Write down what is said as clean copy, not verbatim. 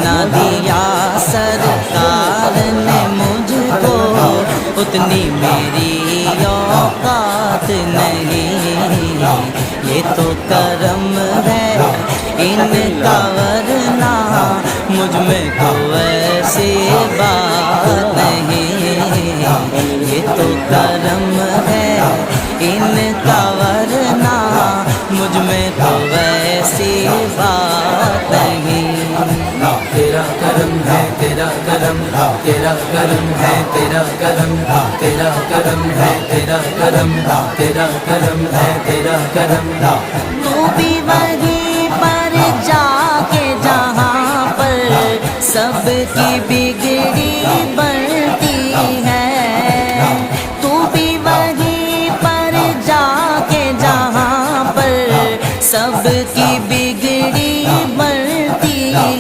जितना दिया सरकार ने मुझको उतनी मेरी औकात नहीं। ये तो करम है इनका, वरना मुझ में कोई ऐसी बात नहीं। ये तो करम है इनका, वरना मुझ में तो वैसी बात नहीं। तेरा करम है तेरा करम, तेरा करम है तेरा करम, तेरा करम है तेरा करम, तेरा करम है तेरा करम। तू भी वहीं पर जाके जहाँ पर सबकी बिगड़ी बनती है। तू भी वहीं पर जाके जहाँ पर सबकी बिगड़ी बनती है।